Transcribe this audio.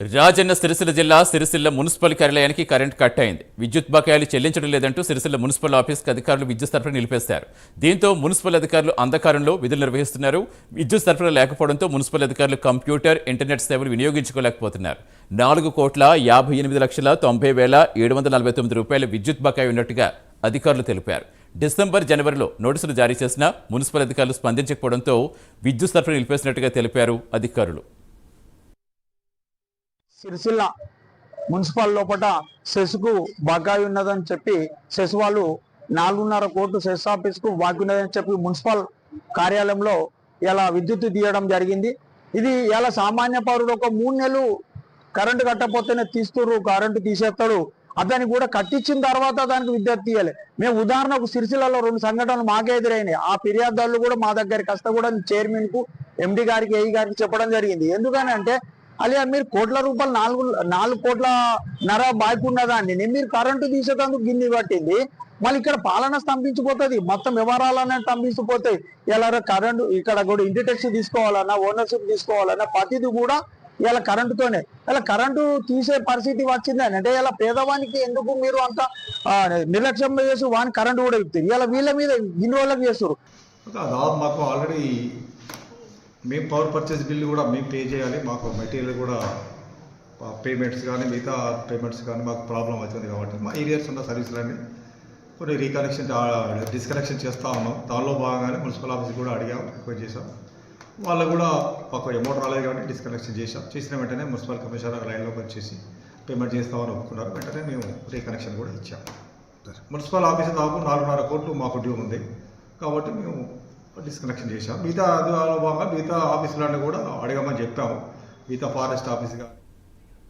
రాజన్న సిరిసిల్ల జిల్లా సిరిసిల్ల మున్సిపల్ కార్యాలయానికి current cut అయింది. విద్యుత్ బకాయిలు చెల్లించడం లేదంటూ సిరిసిల్ల మున్సిపల్ ఆఫీస్కి అధికారులు విద్యుత్ సరఫరా నిలిపేశారు. దీంతో మున్సిపల్ అధికారులు అంధకారంలో విధులు నిర్వహిస్తున్నారు. విద్యుత్ సరఫరా లేకపోవడంతో మున్సిపల్ అధికారులు కంప్యూటర్, ఇంటర్నెట్ సేవలు వినియోగించుకోలేకపోతున్నారు. 4,58,90,749 రూపాయల విద్యుత్ బకాయి ఉన్నట్టుగా అధికారులు తెలిపారు. డిసెంబర్, జనవరిలో నోటీసులు జారీ చేసినా మున్సిపల్ అధికారులు స్పందించకపోవడంతో విద్యుత్ సరఫరా నిలిపేసినట్టుగా తెలిపారు అధికారులు. సిరిసిల్ల మున్సిపల్ లోపల సెస్కు బకాయి ఉన్నదని చెప్పి సెస్ వాళ్ళు 4.5 కోట్లు సెస్ ఆఫీస్కు బాకీ ఉన్నదని చెప్పి మున్సిపల్ కార్యాలయంలో ఇలా విద్యుత్ తీయడం జరిగింది. ఇది ఇలా సామాన్య పౌరుడు ఒక 3 నెలలు కరెంటు కట్టకపోతేనే తీస్తున్నారు, కరెంటు తీసేస్తాడు. అతన్ని కూడా కట్టించిన తర్వాత దానికి విద్యుత్ తీయాలి. మేము ఉదాహరణకు సిరిసిల్లలో 2 సంఘటనలు మాకే ఎదురైనాయి. ఆ ఫిర్యాదులు కూడా మా దగ్గరికి వస్తే కూడా చైర్మన్ కు, ఎండి గారికి, ఏఈ గారికి చెప్పడం జరిగింది. ఎందుకని అంటే అలా మీరు కోట్ల రూపాయలు 4 కోట్లన్నర బాకీ ఉన్నదాన్ని మీరు కరెంటు తీసేటందుకు గిన్ని పట్టింది. మళ్ళీ ఇక్కడ పాలన స్తంభించిపోతుంది, మొత్తం వ్యవహారాలనే స్తంభించిపోతాయి. ఇలా కరెంటు ఇక్కడ కూడా ఇంటి ట్యాక్స్ తీసుకోవాలన్నా, ఓనర్షిప్ తీసుకోవాలన్నా ప్రతిదీ కూడా ఇలా కరెంటుతోనే. ఇలా కరెంటు తీసే పరిస్థితి వచ్చిందని అంటే ఇలా పేదవానికి ఎందుకు మీరు అంత నిర్లక్ష్యం చేసి వాని కరెంటు కూడా ఇస్తారు. ఇలా వీళ్ళ మీద గిన్ని వాళ్ళకి చేస్తారు. మాకు ఆల్రెడీ మేము పవర్ పర్చేస్ బిల్లు కూడా మేము పే చేయాలి. మాకు మెటీరియల్ కూడా పేమెంట్స్ కానీ మిగతా పేమెంట్స్ కానీ మాకు ప్రాబ్లం అవుతుంది. కాబట్టి మా ఏరియాస్ ఉన్న సర్వీసులన్నీ కొన్ని రీకనెక్షన్, డిస్కనెక్షన్ చేస్తూ ఉన్నాం. దానిలో భాగంగానే మున్సిపల్ ఆఫీస్ కూడా అడిగాం, రిక్వెస్ట్ చేసాం. వాళ్ళు కూడా మాకు అమౌంట్ రాలేదు కాబట్టి డిస్కనెక్షన్ చేసాం. చేసిన వెంటనే మున్సిపల్ కమిషనర్ లైన్లోకి వచ్చేసి పేమెంట్ చేస్తామని ఒప్పుకున్నారు. వెంటనే మేము రీకనెక్షన్ కూడా ఇచ్చాం. మున్సిపల్ ఆఫీస్ దాదాపు 4.5 కోట్లు మాకు డ్యూ ఉంది కాబట్టి మేము డిస్కనెక్షన్ చేసాం. మిగతా భాగంగా మిగతా ఆఫీసులన్నీ కూడా అడగమని చెప్పాము. మిగతా ఫారెస్ట్ ఆఫీస్ కానీ